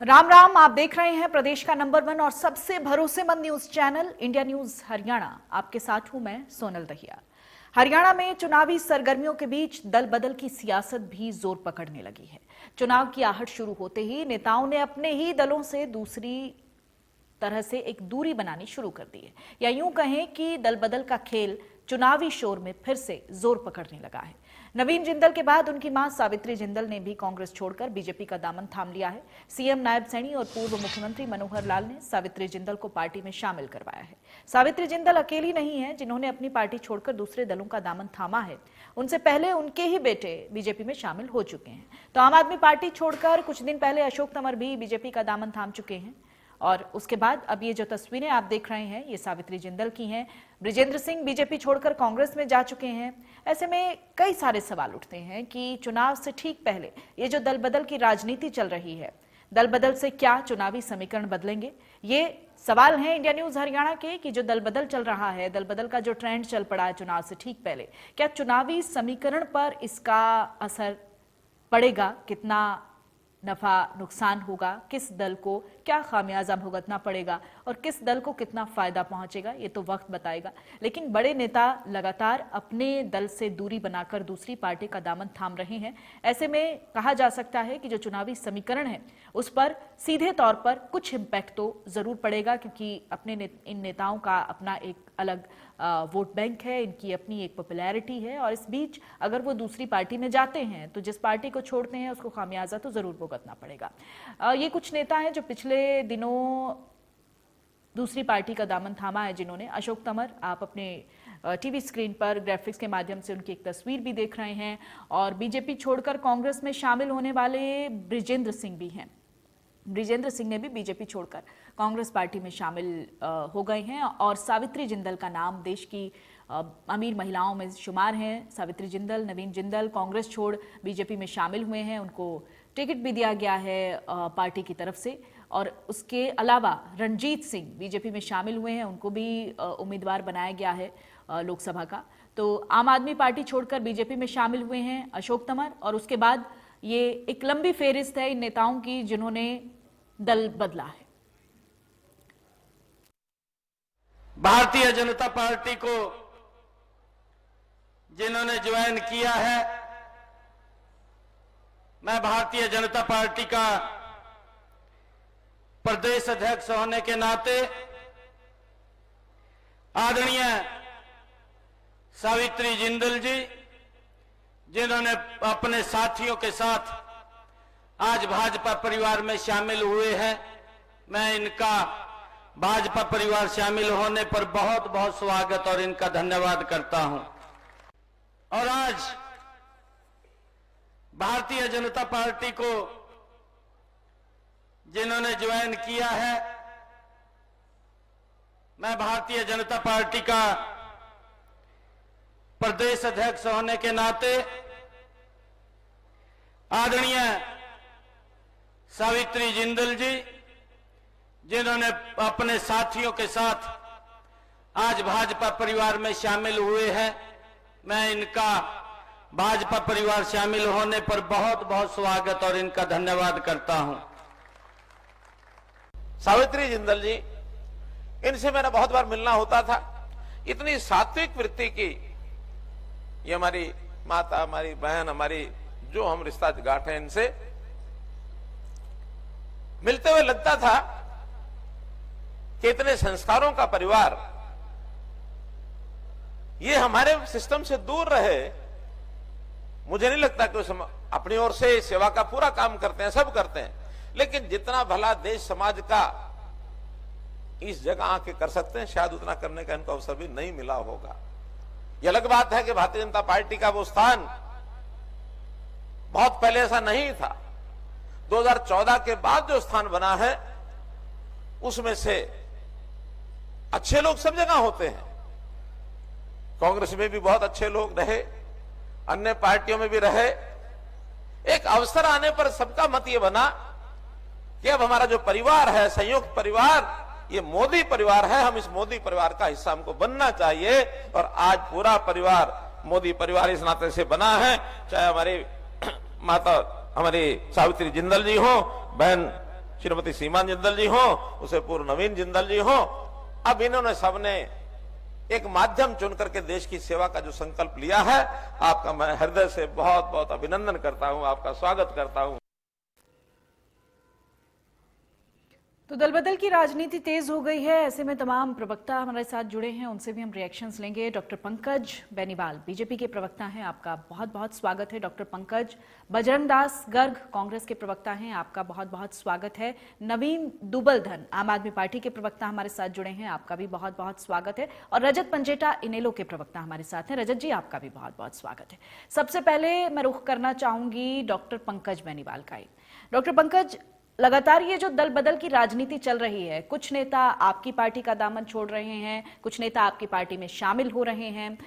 राम राम। आप देख रहे हैं प्रदेश का नंबर 1 और सबसे भरोसेमंद news channel India news Haryana. आपके साथ हूं मैं सोनल दहिया। हरियाणा में चुनावी सरगर्मियों के बीच दल बदल की सियासत भी जोर पकड़ने लगी है। चुनाव की आहट शुरू होते ही नेताओं ने अपने ही दलों से दूसरी तरह से एक दूरी बनानी शुरू कर दी है, या यूं कहें कि दल बदल का खेल चुनावी शोर में फिर से जोर पकड़ने लगा है। नवीन जिंदल के बाद उनकी मां सावित्री जिंदल ने भी कांग्रेस छोड़कर बीजेपी का दामन थाम लिया है। सीएम नायब सैनी और पूर्व मुख्यमंत्री मनोहर लाल ने सावित्री जिंदल को पार्टी में शामिल करवाया है। सावित्री जिंदल अकेली नहीं है जिन्होंने अपनी पार्टी छोड़कर दूसरे दलों का दामन थामा है। उनसे पहले उनके ही बेटे बीजेपी में शामिल हो चुके हैं। तो आम आदमी पार्टी छोड़कर कुछ दिन पहले अशोक तंवर भी बीजेपी का दामन थाम चुके हैं। और उसके बाद अब ये जो तस्वीरें आप देख रहे हैं ये सावित्री जिंदल की हैं। बृजेंद्र सिंह बीजेपी छोड़कर कांग्रेस में जा चुके हैं। ऐसे में कई सारे सवाल उठते हैं कि चुनाव से ठीक पहले ये जो दल बदल की राजनीति चल रही है, दल बदल से क्या चुनावी समीकरण बदलेंगे? ये सवाल हैं इंडिया न्यूज हरियाणा के कि जो दल बदल चल रहा है, दल बदल का जो ट्रेंड चल पड़ा है चुनाव से ठीक पहले, क्या चुनावी समीकरण पर इसका असर पड़ेगा? कितना नफा नुकसान होगा? किस दल को क्या खामियाजा भुगतना पड़ेगा और किस दल को कितना फायदा पहुंचेगा, ये तो वक्त बताएगा। लेकिन बड़े नेता लगातार अपने दल से दूरी बनाकर दूसरी पार्टी का दामन थाम रहे हैं। ऐसे में कहा जा सकता है कि जो चुनावी समीकरण है उस पर सीधे तौर पर कुछ इम्पैक्ट तो जरूर पड़ेगा, क्योंकि अपने इन नेताओं का अपना एक अलग वोट बैंक है, इनकी अपनी एक पॉपुलैरिटी है। और इस बीच अगर वो दूसरी पार्टी में जाते हैं तो जिस पार्टी को छोड़ते हैं उसको खामियाजा तो जरूर भुगतना पड़ेगा। ये कुछ नेता हैं जो पिछले दिनों दूसरी पार्टी का दामन थामा है, जिन्होंने अशोक तंवर, आप अपने टीवी स्क्रीन पर ग्राफिक्स के माध्यम से उनकी एक तस्वीर भी देख रहे हैं। और बीजेपी छोड़कर कांग्रेस में शामिल होने वाले बृजेंद्र सिंह भी हैं। बृजेंद्र सिंह ने भी बीजेपी छोड़कर कांग्रेस पार्टी में शामिल हो गए हैं। और सावित्री जिंदल का नाम देश की अमीर महिलाओं में शुमार हैं। सावित्री जिंदल, नवीन जिंदल कांग्रेस छोड़ बीजेपी में शामिल हुए हैं। उनको टिकट भी दिया गया है पार्टी की तरफ से। और उसके अलावा रणजीत सिंह बीजेपी में शामिल हुए हैं, उनको भी उम्मीदवार बनाया गया है लोकसभा का। तो आम आदमी पार्टी छोड़कर बीजेपी में शामिल हुए हैं अशोक तंवर। और उसके बाद ये एक लंबी फेहरिस्त है इन नेताओं की जिन्होंने दल बदला है। भारतीय जनता पार्टी को जिन्होंने ज्वाइन किया है, मैं भारतीय जनता पार्टी का प्रदेश अध्यक्ष होने के नाते आदरणीय सावित्री जिंदल जी, जिन्होंने अपने साथियों के साथ आज भाजपा परिवार में शामिल हुए हैं, मैं इनका भाजपा परिवार शामिल होने पर बहुत बहुत स्वागत और इनका धन्यवाद करता हूं। और आज भारतीय जनता पार्टी को जिन्होंने ज्वाइन किया है, मैं भारतीय जनता पार्टी का प्रदेश अध्यक्ष होने के नाते आदरणीय सावित्री जिंदल जी, जिन्होंने अपने साथियों के साथ आज भाजपा परिवार में शामिल हुए हैं, मैं इनका भाजपा परिवार शामिल होने पर बहुत बहुत स्वागत और इनका धन्यवाद करता हूं। सावित्री जिंदल जी, इनसे मेरा बहुत बार मिलना होता था। इतनी सात्विक वृत्ति की, ये हमारी माता, हमारी बहन, हमारी जो हम रिश्ता गांठे, इनसे मिलते हुए लगता था कि इतने संस्कारों का परिवार ये हमारे सिस्टम से दूर रहे। मुझे नहीं लगता कि वो अपनी ओर से सेवा का पूरा काम करते हैं, सब करते हैं, लेकिन जितना भला देश समाज का इस जगह आके कर सकते हैं, शायद उतना करने का इनको अवसर भी नहीं मिला होगा। यह अलग बात है कि भारतीय जनता पार्टी का वो स्थान बहुत पहले ऐसा नहीं था। 2014 के बाद जो स्थान बना है उसमें से अच्छे लोग सब जगह होते हैं। कांग्रेस में भी बहुत अच्छे लोग रहे, अन्य पार्टियों में भी रहे। एक अवसर आने पर सबका मत ये बना कि अब हमारा जो परिवार है, संयुक्त परिवार, ये मोदी परिवार है, हम इस मोदी परिवार का हिस्सा हमको बनना चाहिए। और आज पूरा परिवार मोदी परिवार इस नाते से बना है, चाहे हमारी माता हमारी सावित्री जिंदल जी हो, बहन श्रीमती सीमा जिंदल जी हो, उसे पूर्व नवीन जिंदल जी हो, अब इन्होंने सबने एक माध्यम चुन करके देश की सेवा का जो संकल्प लिया है, आपका मैं हृदय से बहुत बहुत अभिनंदन करता हूं, आपका स्वागत करता हूं। तो दल बदल की राजनीति तेज हो गई है, ऐसे में तमाम प्रवक्ता हमारे साथ जुड़े हैं, उनसे भी हम रिएक्शंस लेंगे। डॉक्टर पंकज बेनीवाल बीजेपी के प्रवक्ता हैं, आपका बहुत बहुत स्वागत है। डॉक्टर पंकज बजरंग दास गर्ग कांग्रेस के प्रवक्ता हैं, आपका बहुत बहुत स्वागत है। नवीन दुबलधन आम आदमी पार्टी के प्रवक्ता हमारे साथ जुड़े हैं, आपका भी बहुत बहुत स्वागत है। और रजत पंजेटा इनेलो के प्रवक्ता हमारे साथ हैं। रजत जी, आपका भी बहुत बहुत स्वागत है। सबसे पहले मैं रुख करना चाहूंगी डॉक्टर पंकज बेनीवाल का ही। डॉक्टर पंकज, लगातार ये जो दल बदल की राजनीति चल रही है, कुछ नेता आपकी पार्टी का दामन छोड़ रहे हैं, कुछ नेता आपकी पार्टी में शामिल हो रहे हैं,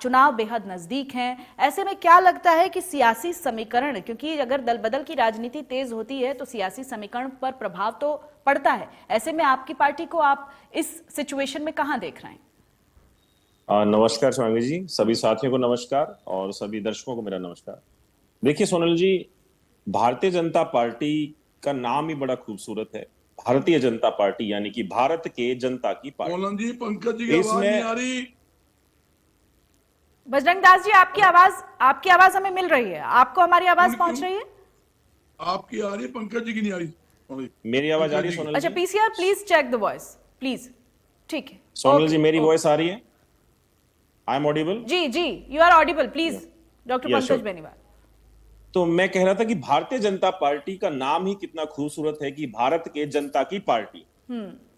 चुनाव बेहद नजदीक हैं, ऐसे में क्या लगता है कि सियासी समीकरण, क्योंकि अगर दल बदल की राजनीति तेज होती है तो सियासी समीकरण पर प्रभाव तो पड़ता है, ऐसे में आपकी पार्टी को आप इस सिचुएशन में कहां देख रहे हैं? नमस्कार स्वामी जी, सभी साथियों को नमस्कार और सभी दर्शकों को मेरा नमस्कार। देखिए सोनल जी, भारतीय जनता पार्टी का नाम ही बड़ा खूबसूरत है। भारतीय जनता पार्टी यानी कि भारत के जनता की पार्टी। सोनल जी, पंकज जी की आवाज नहीं आ रही। बजरंग दास जी, आपकी आवाज हमें मिल रही है, आपको हमारी आवाज पहुंच रही है? आपकी आ रही है, पंकज जी की नहीं आ रही। मेरी आवाज आ रही है सोनल जी? अच्छा, PCR please check the voice please. ठीक है सोनल जी, मेरी वॉइस आ रही है? I am audible? जी जी, you are audible, please doctor Pankaj Beniwal. तो मैं कह रहा था कि भारतीय जनता पार्टी का नाम ही कितना खूबसूरत है कि भारत के जनता की पार्टी,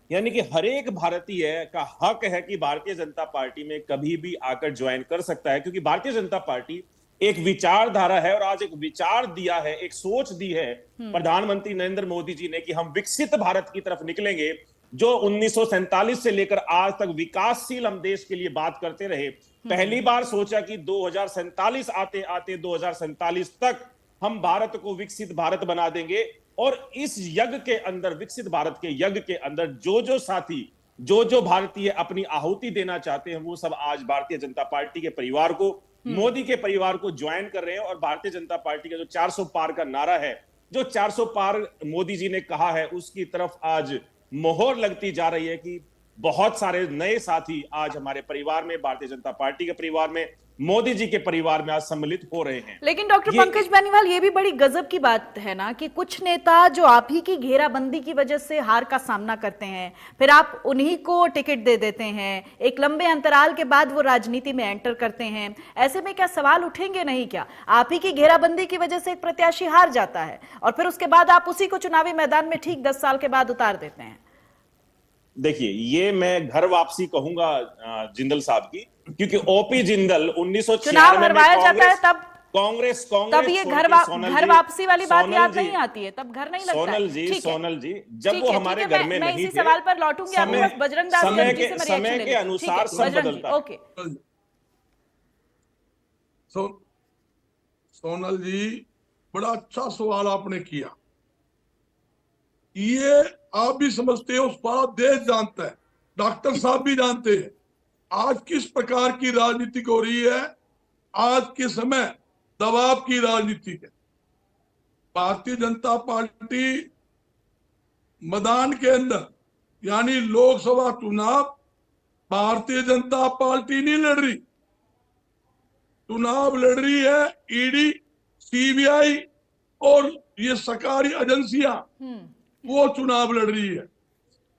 यानी कि हर एक भारतीय का हक है कि भारतीय जनता पार्टी में कभी भी आकर ज्वाइन कर सकता है, क्योंकि भारतीय जनता पार्टी एक विचारधारा है और आज एक विचार दिया है, एक सोच दी है प्रधानमंत्री नरेंद्र मोदी जी ने कि हम विकसित भारत की तरफ निकलेंगे, जो 1947 से लेकर आज तक विकासशील हम देश के लिए बात करते रहे। पहली बार सोचा कि 2047 आते आते 2047 तक हम भारत को विकसित भारत बना देंगे, और इस यज्ञ के अंदर, विकसित भारत के यज्ञ के अंदर जो साथी, जो भारतीय अपनी आहुति देना चाहते हैं, वो सब आज भारतीय जनता पार्टी के परिवार को, मोदी के परिवार को ज्वाइन कर रहे हैं। और भारतीय जनता पार्टी का जो 400 पार का नारा है, जो 400 पार मोदी जी ने कहा है, उसकी तरफ आज मोहर लगती जा रही है कि बहुत सारे नए साथी आज हमारे परिवार में, भारतीय जनता पार्टी के परिवार में, मोदी जी के परिवार में आज सम्मिलित हो रहे हैं। लेकिन डॉक्टर पंकज बेनीवाल, ये भी बड़ी गजब की बात है ना कि कुछ नेता जो आप ही की घेराबंदी की वजह से हार का सामना करते हैं, फिर आप उन्हीं को टिकट दे देते हैं, एक लंबे अंतराल के बाद वो राजनीति में एंटर करते हैं। ऐसे में क्या सवाल उठेंगे नहीं क्या? आप ही की घेराबंदी की वजह से एक प्रत्याशी हार जाता है और फिर उसके बाद आप उसी को चुनावी मैदान में ठीक 10 साल के बाद उतार देते हैं। देखिए, ये मैं घर वापसी कहूंगा जिंदल साहब की, क्योंकि ओपी जिंदल 1996 चुनाव हरवाया जाता है कांग्रेस तब ये घर वापसी वाली बात याद नहीं आती है, तब घर नहीं लगता है। सोनल जी, जब वो हमारे घर में नहीं थे, इसी सवाल पर लौटूंगी, आपके पास बजरंग दास जी से समय के अनुसार सब बदलता है। ओके सोनल जी, बड़ा अच्छा सवाल आपने किया। ये आप भी समझते हो, सारा देश जानता है, डॉक्टर साहब भी जानते हैं आज किस प्रकार की राजनीति हो रही है। आज के समय दबाव की राजनीति है। भारतीय जनता पार्टी मैदान के अंदर, यानी लोकसभा चुनाव भारतीय जनता पार्टी नहीं लड़ रही, चुनाव लड़ रही है ईडी, सीबीआई और ये सरकारी एजेंसियां, वो चुनाव लड़ रही है।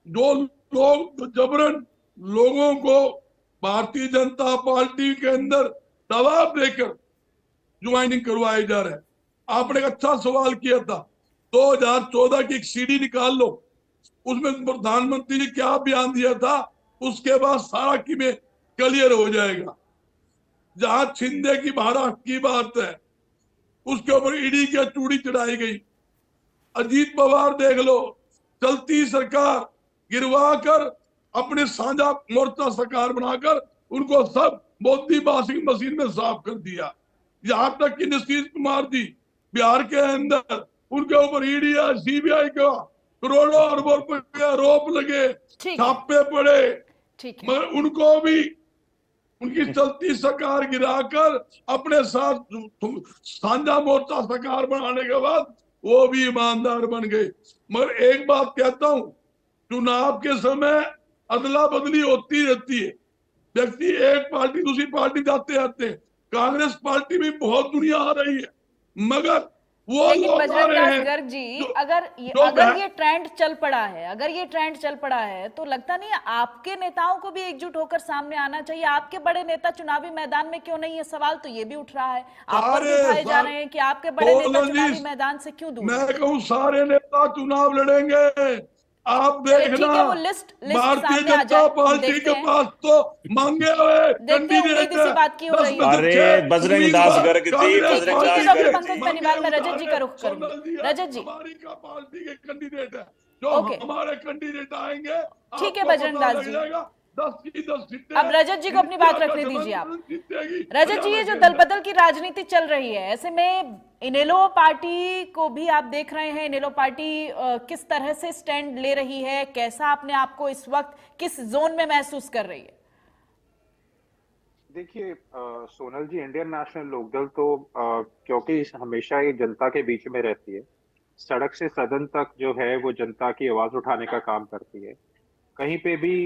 जो लोग जबरन लोगों को भारतीय जनता पार्टी के अंदर दबाव देकर ज्वाइनिंग करवाए जा रहे हैं। आपने एक अच्छा सवाल किया था, 2014 की एक सीडी निकाल लो, उसमें प्रधानमंत्री ने क्या बयान दिया था, उसके बाद सारा की में क्लियर हो जाएगा। जहां छिंदे की महाराष्ट्र की बात है, उसके ऊपर ईडी की चूड़ी चढ़ाई गई। अजीत पवार देख लो, चलती सरकार गिरवा कर अपने साझा मोर्चा सरकार बनाकर उनको सब मोदी वॉशिंग मशीन में साफ कर दिया। यहाँ तक कि नीतीश कुमार जी बिहार के अंदर, उनके ऊपर ईडी सीबीआई का करोड़ों अरबों रुपए आरोप लगे, छापे पड़े, मगर उनको भी उनकी चलती सरकार गिराकर अपने साथ साझा मोर्चा सरकार बनाने के बाद वो भी ईमानदार बन गए। मगर एक बात कहता हूं, चुनाव के समय अदला बदली होती रहती है, व्यक्ति एक पार्टी दूसरी पार्टी जाते रहते हैं। कांग्रेस पार्टी में बहुत दुनिया आ रही है, मगर वो लेकिन लोग आ बजरंग रहे दास हैं गर्ग जी, जो अगर ये ट्रेंड चल पड़ा है, अगर ये ट्रेंड चल पड़ा है, तो लगता नहीं है आपके नेताओं को भी एकजुट होकर सामने आना चाहिए? आपके बड़े नेता चुनावी मैदान में क्यों नहीं है? सवाल तो ये भी उठ रहा है, आप पर भी उठाए जा रहे हैं कि आपके बड़े नेता चुनावी मैदान से क्यों दूर मैं हैं? कहूँ सारे नेता चुनाव लड़ेंगे। आप चलिए देखना, ठीक है, वो लिस्ट भारतीय सामने आ जनता जाए, हम पार्टी देखते के हैं। पास तो मांगे हुए देखते हैं, कैंडिडेट उम्मीद इसी बात की हो है। रही है। अरे बजरंग दास गर्ग जी, ठीक बजरंग है दास डॉक्टर गर्ग पंकज जी, बेनीवाल, मैं रजत जी का रुख करूंगी। रजत जी, हमारी का पार्टी के कैंडिडेट है, जो ओके। हमारे कैंडिडेट आएंगे, ठीक है आपको बजरंग पता दास लग जी। जाएगा। 10 की 10 सीटें अब रजत जी को अपनी बात इंडिया रखने का दीजिए आप। गठबंधन जीतेगी। रजत जी, ये जो दल बदल की राजनीति चल रही है, ऐसे में इनेलो पार्टी को भी आप देख रहे हैं, इनेलो पार्टी किस तरह से स्टैंड ले रही है, कैसा अपने आप को इस वक्त किस जोन में महसूस कर रही है? देखिए सोनल जी, इंडियन नेशनल लोकदल तो क्योंकि हमेशा ये जनता के बीच में रहती है, सड़क से सदन तक जो है वो जनता की आवाज उठाने का काम करती है। कहीं पे भी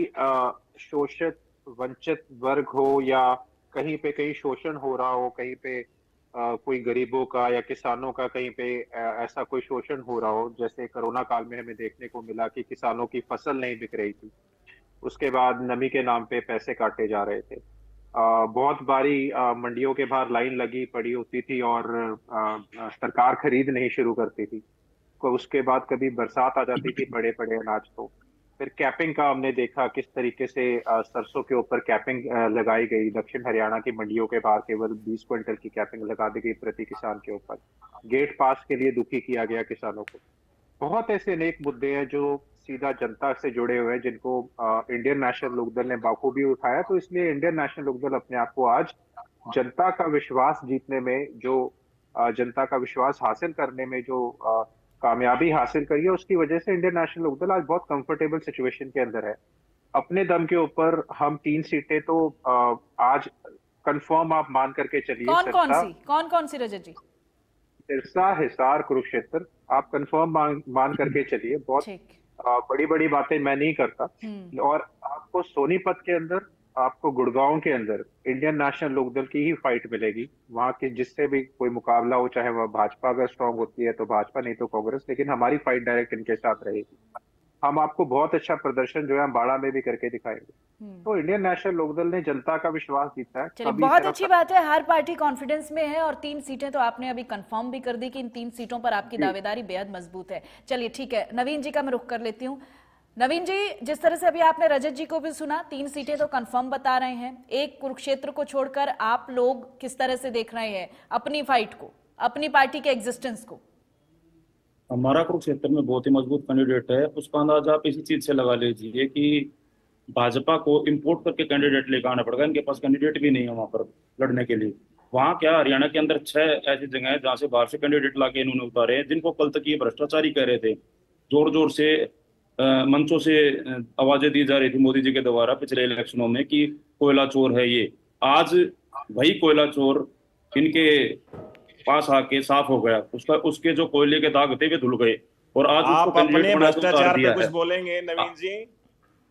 शोषित वंचित वर्ग हो या कहीं पे कहीं शोषण हो रहा हो, कहीं पे कोई गरीबों का या किसानों का कहीं पे ऐसा कोई शोषण हो रहा हो, जैसे कोरोना काल में हमें देखने को मिला कि किसानों की फसल नहीं बिक रही थी, उसके बाद नमी के नाम पे पैसे काटे जा रहे थे। बहुत बारी मंडियों के बाहर लाइन लगी पड़ी होती थी और सरकार खरीद नहीं शुरू करती थी। उसके बाद कभी बरसात आ जाती थी पड़े पड़े अनाज को। फिर कैपिंग का हमने देखा किस तरीके से सरसों के ऊपर कैपिंग लगाई गई। दक्षिण हरियाणा की मंडियों के बाहर केवल 20 क्विंटल की कैपिंग लगा दी गई प्रति किसान के ऊपर। गेट पास के लिए दुखी किया गया किसानों को। बहुत ऐसे अनेक मुद्दे हैं जो सीधा जनता से जुड़े हुए हैं, जिनको इंडियन नेशनल लोकदल ने बाखूबी उठाया। तो इसलिए इंडियन नेशनल लोकदल अपने आप को आज जनता का विश्वास जीतने में, जो जनता का विश्वास हासिल करने में जो कामयाबी हासिल करी है, उसकी वजह से इंडियन नेशनल लोकदल आज बहुत कंफर्टेबल सिचुएशन के अंदर है। अपने दम के ऊपर हम 3 सीटें तो आज कंफर्म आप मान करके चलिए। कौन कौन सी रजत जी? सिरसा, हिसार, कुरुक्षेत्र आप कंफर्म मान करके चलिए। बहुत बड़ी बड़ी बातें मैं नहीं करता। और आपको सोनीपत के अंदर, आपको गुड़गांव के अंदर इंडियन नेशनल लोकदल की ही फाइट मिलेगी। वहां के जिससे भी कोई मुकाबला हो, चाहे वह भाजपा अगर स्ट्रांग होती है तो भाजपा, नहीं तो कांग्रेस, लेकिन हमारी फाइट डायरेक्ट इनके साथ रहेगी। हम आपको बहुत अच्छा प्रदर्शन जो है अम्बाड़ा में भी करके दिखाएंगे। तो इंडियन नेशनल लोकदल ने जनता का विश्वास जीता है। चलिए, बहुत अच्छी बात है, हर पार्टी कॉन्फिडेंस में है और 3 सीटें तो आपने अभी कंफर्म भी कर दी कि इन 3 सीटों पर आपकी दावेदारी बेहद मजबूत है। चलिए ठीक है, नवीन जी का मैं रुख कर लेती हूँ। नवीन जी, जिस तरह से अभी आपने रजत जी को भी सुना, 3 सीटें तो कंफर्म बता रहे हैं, एक कुरुक्षेत्र को छोड़कर आप लोग किस तरह से देख रहे हैं अपनी फाइट को, अपनी पार्टी के एग्जिस्टेंस को? हमारा कुरुक्षेत्र में बहुत ही मजबूत कैंडिडेट है। उसका अंदाजा आप इसी चीज से लगा लीजिए कि भाजपा को इंपोर्ट करके कैंडिडेट लेकर आना पड़ेगा। इनके पास कैंडिडेट भी नहीं है वहां पर लड़ने के लिए। वहां क्या, हरियाणा के अंदर 6 ऐसी जगह है जहां से बाहर से कैंडिडेट लाके इन्होंने उतारे हैं, जिनको कल तक ये भ्रष्टाचारी कह रहे थे। जोर जोर से मंचों से आवाजें दी जा रही थी मोदी जी के द्वारा पिछले इलेक्शनों में कि कोयला चोर है ये। आज वही कोयला चोर इनके पास आके साफ हो गया। उसके जो कोयले के दाग थे वे धुल गए और आज आप अपने भ्रष्टाचार पे कुछ बोलेंगे नवीन जी?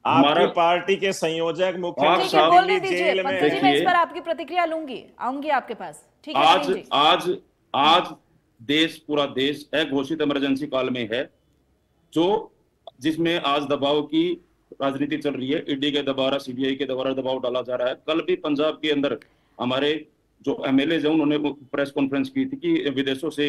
आपकी पार्टी के संयोजक मुख्यमंत्री जेल में। देखिए, मैं इस पर आपकी प्रतिक्रिया लूंगी, आऊंगी आपके पास। ठीक है आज आज आज देश, पूरा देश अघोषित इमरजेंसी काल में है, जो जिसमें आज दबाव की राजनीति चल रही है। ईडी के द्वारा, सीबीआई के द्वारा दबाव डाला जा रहा है। कल भी पंजाब के अंदर हमारे जो एमएलए हैं उन्होंने प्रेस कॉन्फ्रेंस की थी कि विदेशों से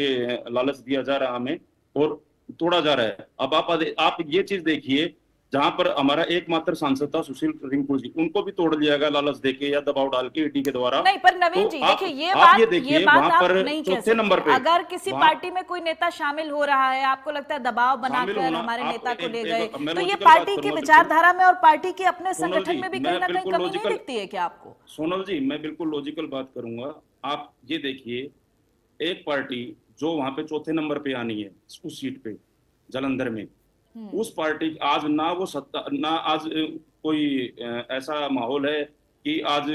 लालच दिया जा रहा है हमें और तोड़ा जा रहा है। अब आप ये चीज देखिए, जहां पर हमारा एकमात्र सांसद था सुशील रिंकू जी, उनको भी तोड़ लिया गया लालच देके या दबाव डाल के ईडी के द्वारा। नहीं, पर नवीन जी देखिए, ये बात आप नहीं कह सकते। नंबर पे अगर किसी पार्टी में कोई नेता शामिल हो रहा है, आपको लगता है दबाव बनाकर हमारे नेता को ले गए, तो ये पार्टी की विचारधारा में और पार्टी के अपने संगठन में भी कहीं ना कहीं कमी नहीं दिखती है क्या आपको? सोनल जी, मैं बिल्कुल लॉजिकल बात करूंगा। आप ये देखिए, एक पार्टी जो वहां पे चौथे नंबर पे आनी है उस सीट पे जालंधर में, उस पार्टी आज ना वो सत्ता, ना आज कोई ऐसा माहौल है कि आज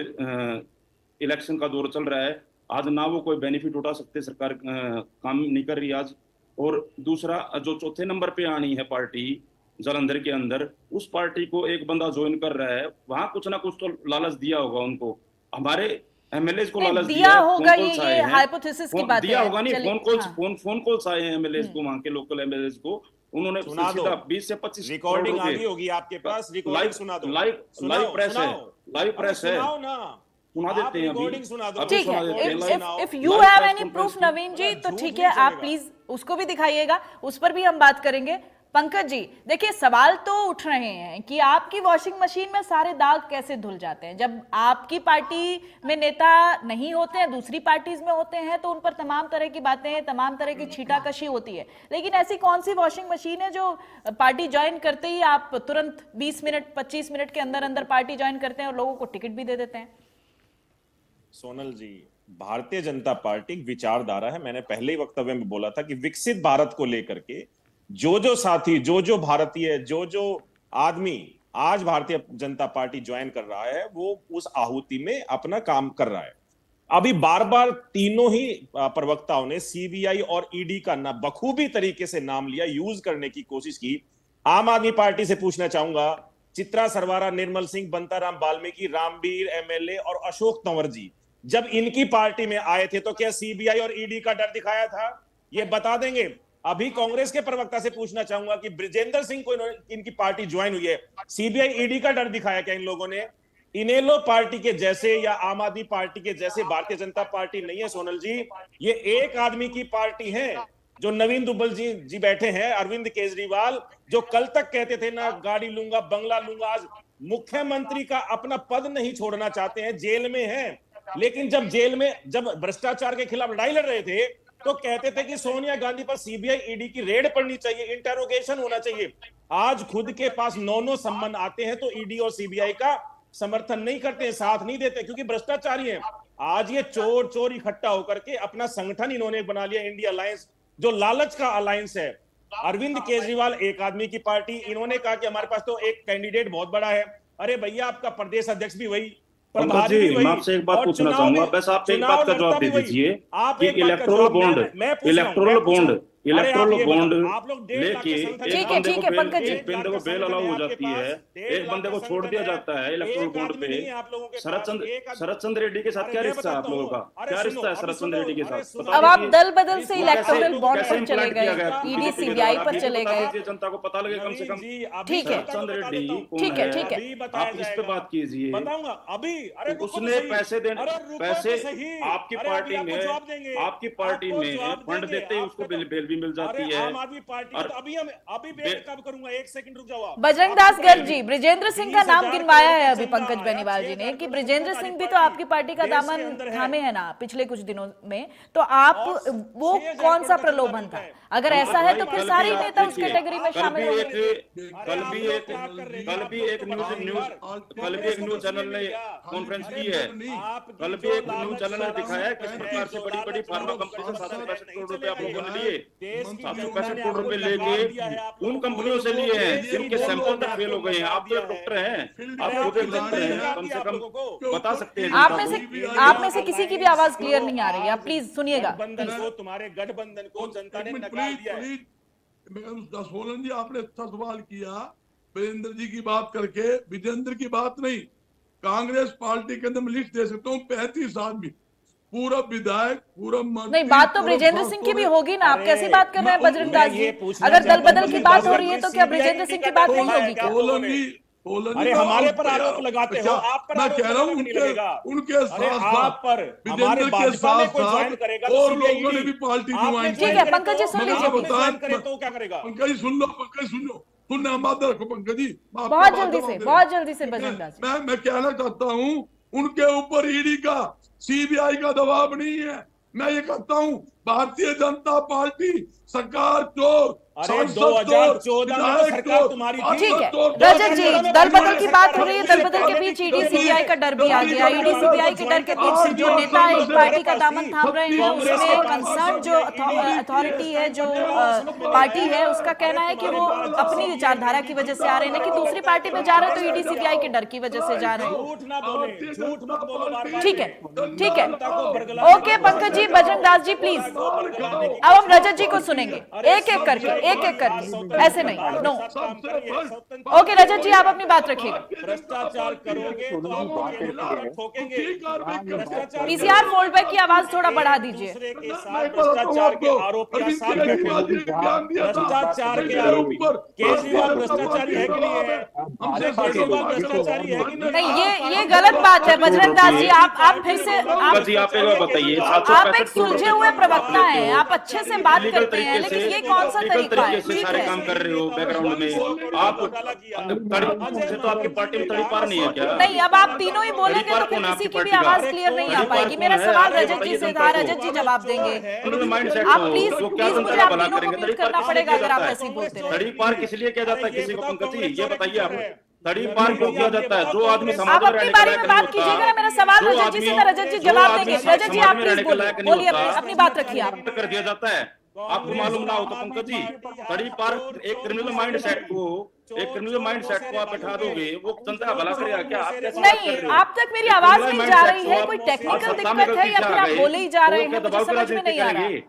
इलेक्शन का दौर चल रहा है, आज ना वो कोई बेनिफिट उठा सकते। सरकार काम नहीं कर रही आज। और दूसरा जो चौथे नंबर पे आनी है पार्टी जालंधर के अंदर, उस पार्टी को एक बंदा ज्वाइन कर रहा है, वहां कुछ ना कुछ तो लालच दिया होगा उनको, हमारे एमएलएज को लालच दिया है, होगा, फोन कॉल्स आए ये हैं, हाइपोथेसिस की बात दिया है। होगा नहीं, चलिए, फोन कॉल्स आए हैं एमएलएज को, वहां के लोकल एमएलएज को, उन्होंने सुना दो। सीधा 20 से 25 रिकॉर्डिंग आ गई होगी आपके पास, रिकॉर्डिंग सुना दो। लाइव प्रेस है, लाइव प्रेस है, सुनाओ ना, सुना देते हैं रिकॉर्डिंग अभी। सुना दो। ठीक सुना है। देते हैं, if you live have press any conference proof की। नवीन जी तो झूठ ठीक नहीं है, आप चलेगा। प्लीज उसको भी दिखाइएगा, उस पर भी हम बात करेंगे। पंकज जी देखिए, सवाल तो उठ रहे हैं कि आपकी वॉशिंग मशीन में सारे दाग कैसे धुल जाते हैं। जब आपकी पार्टी में नेता नहीं होते हैं, दूसरी पार्टीज में होते हैं, तो उन पर तमाम तरह की बातें, तमाम तरह की छीटाकशी होती है। लेकिन ऐसी कौन सी वॉशिंग मशीन है जो पार्टी ज्वाइन करते ही आप तुरंत 20 मिनट 25 मिनट के अंदर अंदर पार्टी ज्वाइन करते हैं और लोगों को टिकट भी दे देते हैं? सोनल जी, भारतीय जनता पार्टी एक विचारधारा है। मैंने पहले ही वक्तव्य में बोला था कि विकसित भारत को लेकर के जो साथी, जो भारतीय, जो आदमी आज भारतीय जनता पार्टी ज्वाइन कर रहा है, वो उस आहुति में अपना काम कर रहा है। अभी बार बार तीनों ही प्रवक्ताओं ने सीबीआई और ईडी का ना बखूबी तरीके से नाम लिया, यूज करने की कोशिश की। आम आदमी पार्टी से पूछना चाहूंगा, चित्रा सरवारा, निर्मल सिंह, बंताराम वाल्मीकि, रामवीर एमएलए और अशोक तंवर जी जब इनकी पार्टी में आए थे तो क्या सीबीआई और ईडी का डर दिखाया था? ये बता देंगे। अभी कांग्रेस के प्रवक्ता से पूछना चाहूंगा कि ब्रिजेंद्र सिंह को इनकी पार्टी ज्वाइन हुई है, सीबीआई ईडी का डर दिखाया क्या इन लोगों ने? इनेलो पार्टी के जैसे या आम आदमी पार्टी के जैसे भारतीय जनता पार्टी नहीं है सोनल जी, ये एक आदमी की पार्टी है। जो नवीन दुब्बल जी बैठे हैं, अरविंद केजरीवाल, जो कल तक कहते थे ना गाड़ी लूंगा, बंगला लूंगा, आज मुख्यमंत्री का अपना पद नहीं छोड़ना चाहते हैं, जेल में हैं। लेकिन जब भ्रष्टाचार के खिलाफ लड़ाई लड़ रहे थे तो कहते थे कि सोनिया गांधी पर सीबीआई ईडी की रेड पड़नी चाहिए, इंटेरोगेशन होना चाहिए। आज खुद के पास 9 सम्मन आते हैं तो ईडी और सीबीआई का समर्थन नहीं करते, साथ नहीं देते, क्योंकि भ्रष्टाचारी हैं। आज ये चोर इकट्ठा होकर के अपना संगठन इन्होंने बना लिया, इंडिया अलायंस, जो लालच का अलायंस है। अरविंद केजरीवाल एक आदमी की पार्टी, इन्होंने कहा कि हमारे पास तो एक कैंडिडेट बहुत बड़ा है। अरे भैया, आपका प्रदेश अध्यक्ष भी वही, पंकज जी, मैं आपसे एक बात पूछना चाहूंगा, बस आप एक बात का जवाब दे दीजिए कि इलेक्टोरल बॉन्ड लेके एक बंदे को बेल अलाउ हो जाती है, एक बंदे को छोड़ दिया जाता है इलेक्टोरल बॉन्ड पे। शरद चंद्र रेड्डी के साथ क्या रिश्ता है आप लोगों का? क्या रिश्ता है शरद चंद्र रेड्डी के साथ? अब आप दल बदल से इलेक्टोरल बॉन्ड पर चले गए, ईडी सीबीआई पर चले गए। जनता को पता लगे कम से कम। ठीक है, चंद्र रेड्डी ठीक है, ठीक है, आप इस पे बात कीजिए। बताऊंगा अभी। अरे उसने पैसे आपकी पार्टी में फंड देते ही उसको बेल भी मिल जाती है। आम आदमी पार्टी तो अभी बेल कब करूंगा, एक सेकंड रुक जाओ। बजरंग दास गर्ग जी, ब्रिजेंद्र सिंह का नाम गिनवाया है अभी पंकज बेनीवाल जी ने कि ब्रिजेंद्र सिंह भी तो आपकी पार्टी का दामन थामे है ना पिछले कुछ दिनों में, तो आप वो कौन सा प्रलोभन था? अगर ऐसा है तो फिर सारे नेता उस कैटेगरी में शामिल होंगे। कल भी एक न्यूज चैनल ने कॉन्फ्रेंस की है, कल भी एक न्यूज चैनल ने दिखाया है किस प्रकार से बड़ी फार्मा कंपनी से 765 करोड़ रुपए आप लोगों ने लिए, 765 करोड़ रुपए लेके उन कंपनियों से लिए हैं जिनके सैंपल तक फेल हो गए हैं। आप तो डॉक्टर हैं, आप खुद एक डॉक्टर हैं, कम से कम बता सकते हैं। आप में से किसी की भी आवाज क्लियर नहीं आ रही है, आप प्लीज सुनिएगा। तुम्हारे गठबंधन को जनता ने नकार दिया है। सोलन जी, आपने अच्छा सवाल किया वीरेंद्र जी की बात करके, विजेंद्र की बात नहीं। कांग्रेस पार्टी के अंदर मैं लिस्ट दे सकता हूँ 35 आदमी, पूरा विधायक, पूरा मंत्री। नहीं, बात तो ब्रिजेंद्र सिंह की भी होगी ना, आप कैसी बात कर रहे हैं बजरंग दास जी? अगर दल बदल की बात हो रही है तो क्या ब्रिजेंद्र सिंह की बात नहीं होगी क्या? अरे हमारे पर आरोप लगाते हो, आप पर मैं कह रहा हूँ उनके साथ आप पर हमारे भाजपा में कोई ज्वाइन करेगा और लोगों ने भी पार्टी ज्वाइन। ठीक है पंकज जी, सुन लीजिए, तो क्या करेगा? पंकज जी सुन लो, पंकज सुन लो, सुनना बात रखो पंकज जी, बहुत जल्दी से बजरंग दास। मैं कहना चाहता हूँ उनके ऊपर ईडी का, सीबीआई का दबाव नहीं है। मैं ये कहता हूँ भारतीय जनता पार्टी सरकार चोर अरे सांसद 2014 में तो सरकार तुम्हारी थी। ठीक है रजत जी, दल बदल की बात हो रही है, दल बदल के बीच ईडी सीबीआई का डर भी आ गया। ईडी सीबीआई के डर के बीच जो नेता एक पार्टी का दामन थाम रहे हैं, उसमें कंसर्न जो अथॉरिटी है, जो पार्टी है, उसका कहना है कि वो अपनी विचारधारा की वजह से आ रहे हैं, लेकिन दूसरी पार्टी में जा रहे हैं तो ईडी सीबीआई के डर की वजह से जा रहे हैं। झूठ ना बोले, झूठ मत बोलो बार-बार। ठीक है, ठीक है, ओके पंकज जी, बजरंग दास जी प्लीज, अब हम रजत जी को सुनेंगे एक एक करके, ऐसे नहीं, नो। ओके रजत जी, आप अपनी बात रखिएगा। भ्रष्टाचार करोगे तो आप ठोकेंगे। पीसीआर फोल्ड बैक की आवाज थोड़ा बढ़ा दीजिए। दूसरे के साथ भ्रष्टाचार के आरोपी आसाम में भ्रष्टाचार के आरोपी केजरीवाल भ्रष्टाचारी है कि नहीं है? हमसे केजरीवाल भ्रष्टाचारी है कि नहीं? ये गलत बात है बजरंग दास जी, आप फिर से आप बताइए, आप एक सुलझे हुए प्रवक्ता हैं, आप अच्छे से बात करते हैं, लेकिन ये कौन सा तरीका है? से सारे काम कर रहे हो बैकग्राउंड में, आप तो आपकी पार्टी में तड़ी पार नहीं है क्या? नहीं, अब आप तीनों ही बोलेंगे तो फिर किसी की भी आवाज क्लियर नहीं आ पाएगी। मेरा सवाल रजत जी से था, रजत जी जवाब देंगे। आप प्लीज मुझे आप तीनों को म्यूट करना पड़ेगा अगर आप ऐसे ही बोलते रहे। तड़ी पार किस लिए किया जाता है किसी को? पंकज जी ये बताइए आप, तड़ी पार क्यों किया जाता है? जो आदमी समाज आप अपनी बारी में बात कीजिएगा ना, मेरा सवाल रजत जी से था, रजत जी जवाब देंगे। रजत जी आप प्लीज बोलिए, अपनी बात रखिए। आप कर दिया जाता है, आपको मालूम ना हो तो पंकज जी, तड़ी पार एक क्रिमिनल माइंड सेट को आप बैठा दोगे, वो जनता का भला करेगा क्या? आप कैसे बात कर रहे नहीं, हो? आप तक मेरी आवाज नहीं जा रही है, कोई टेक्निकल दिक्कत है या फिर आप बोले ही जा रहे हैं, मुझे समझ में नहीं आ रहा है।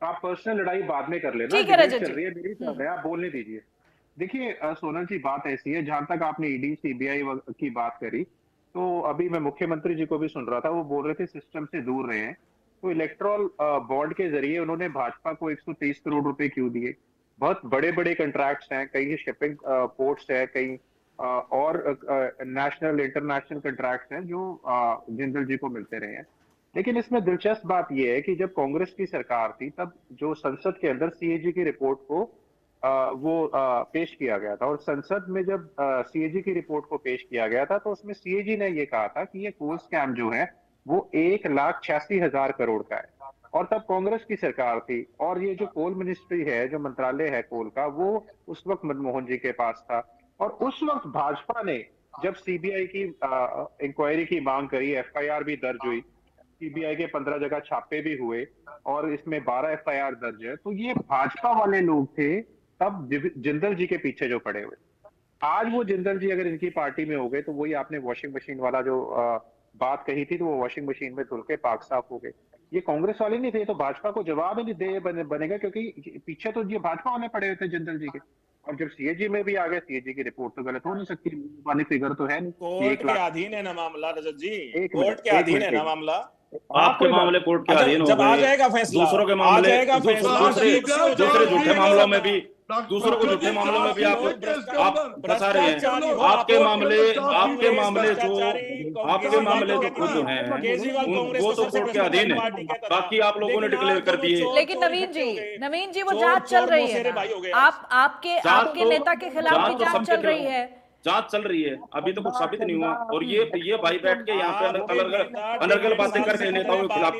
आप पर्सनल लड़ाई बाद में कर लेना, ठीक है रजत चल रही है मेरी तरफ है, आप बोलने दीजिए। देखिए सोनल जी, बात ऐसी है, जहां तक आपने ईडी सीबीआई की बात करी, तो अभी मैं मुख्यमंत्री जी को भी सुन रहा था, वो बोल रहे थे सिस्टम से दूर रहे हैं। तो इलेक्ट्रल बॉन्ड के जरिए उन्होंने भाजपा को 123 करोड़ रुपए क्यों दिए? बहुत बड़े बड़े कंट्रैक्ट्स हैं, कई शिपिंग पोर्ट्स है, कई और नेशनल इंटरनेशनल कंट्रैक्ट्स हैं जो जिंदल जी को मिलते रहे हैं। लेकिन इसमें दिलचस्प बात यह है कि जब कांग्रेस की सरकार थी, तब जो संसद के अंदर सीएजी की रिपोर्ट को पेश किया गया था, और संसद में जब सीएजी की रिपोर्ट को पेश किया गया था, तो उसमें सीएजी ने ये कहा था कि ये कोल स्कैम जो है वो 1,86,000 करोड़ का है। और तब कांग्रेस की सरकार थी, और ये जो कोल मिनिस्ट्री है, जो मंत्रालय है कोल का, वो उस वक्त मनमोहन जी के पास था। और उस वक्त भाजपा ने जब सीबीआई की इंक्वायरी की मांग करी, एफआईआर भी दर्ज हुई, सीबीआई के 15 जगह छापे भी हुए, और इसमें 12 एफआईआर दर्ज है। तो ये भाजपा वाले लोग थे तब जिंदल जी के पीछे जो पड़े हुए। आज वो जिंदल जी अगर इनकी पार्टी में हो गए, तो वही आपने वॉशिंग मशीन वाला जो बात कही थी, तो वो वॉशिंग मशीन में धुल के पाक साफ हो गए। ये कांग्रेस वाले नहीं थे, तो भाजपा को जवाब ही नहीं दे बनेगा, क्योंकि पीछे तो ये भाजपा वाले पड़े हुए थे जिंदल जी के। और जब सीएजी में भी आ गए, सीएजी की रिपोर्ट तो गलत हो नहीं सकती, वाली फिगर तो है नहीं। कोर्ट के अधीन है ना मामला रजत जी, कोर्ट के अधीन है ना मामला। आपके मामले कोर्ट के अधीन हो जब आ गए, जाएगा फैसला, दूसरों के मामले, आ जाएगा फैसला, दूसरे झूठे मामलों में भी, दूसरों को झूठे मामलों में भी आप फंसा रहे हैं। आपके मामले जो खुद हैं वो तो कोर्ट के अधीन है, बाकी आप लोगों ने डिक्लेयर कर दिए। लेकिन नवीन जी वो जांच चल रही है, आपके नेता के खिलाफ भी जांच चल रही है। जांच चल रही है, अभी तो कुछ साबित नहीं हुआ। और ये भाई बैठ के यहाँ पे अनर्गल बातें करके नेताओं के खिलाफ,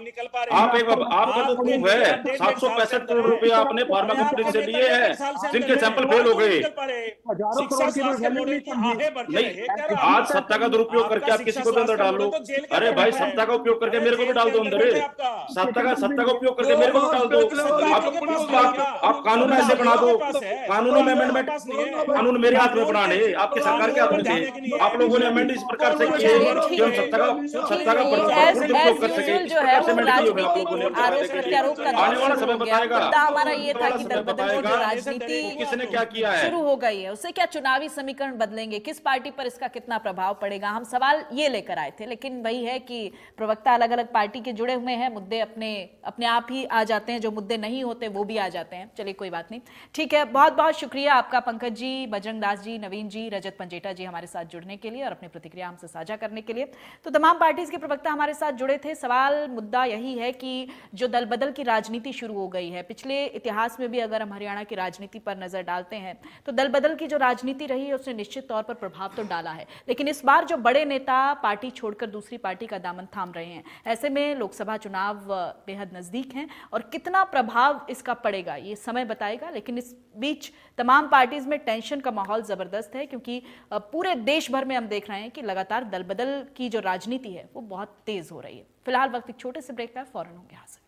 आपका तो प्रूफ है, 765 करोड़ रुपए आपने फार्मा कंपनी से लिए हैं, जिनके सैंपल फेल हो गए। नहीं, आज सत्ता का दुरुपयोग करके आप किसी को भी अंदर डाल लो। अरे भाई, सत्ता का उपयोग करके मेरे को भी डाल दो अंदर, सत्ता का उपयोग करके मेरे को भी डाल दो। आप कानून ऐसे बना दो, कानूनों में अमेंडमेंट, कानून मेरे हाथ में बनाने, आपके सरकार के हाथ में थे। आप लोगों ने अमेंड इस प्रकार से किए कि हम सत्ता का उपयोग कर सके। जो है वो राजनीतिक आरोप प्रत्यारोप का आने वाला समय बताएगा। हमारा ये था कि दल बदल को जो राजनीति किसने क्या किया है, शुरू हो गई है, उससे क्या चुनावी समीकरण बदलेंगे, किस पार्टी पर इसका कितना प्रभाव पड़ेगा, हम सवाल ये लेकर आए थे। लेकिन वही है कि प्रवक्ता अलग अलग पार्टी के जुड़े हुए हैं, मुद्दे अपने आप ही आ जाते हैं, जो मुद्दे नहीं होते वो भी आ जाते हैं। चलिए कोई बात नहीं, ठीक है। बहुत बहुत शुक्रिया आपका पंकज जी, बजरंग दास जी, नवीन जी, रजत पंजेटा जी हमारे साथ जुड़ने के लिए और अपनी प्रतिक्रिया हमसे साझा करने के लिए। तो तमाम पार्टीज के प्रवक्ता हमारे साथ जुड़े थे। सवाल मुद्दा यही है कि जो दल बदल की राजनीति शुरू हो गई है, पिछले इतिहास में भी अगर हम हरियाणा की राजनीति पर नजर डालते हैं तो दल बदल की जो राजनीति रही है उसने निश्चित तौर पर प्रभाव तो डाला है, लेकिन इस बार जो बड़े नेता पार्टी छोड़कर दूसरी पार्टी का दामन थाम रहे हैं, ऐसे में लोकसभा चुनाव बेहद नजदीक हैं और कितना प्रभाव इसका पड़ेगा ये समय बताएगा। लेकिन इस बीच तमाम पार्टीज में टेंशन का माहौल जबरदस्त है, क्योंकि पूरे देश भर में हम देख रहे हैं कि लगातार दल बदल की जो राजनीति है वो बहुत तेज हो रही है। फिलहाल वक्त एक छोटे से ब्रेक का, फौरन होंगे हाजिर।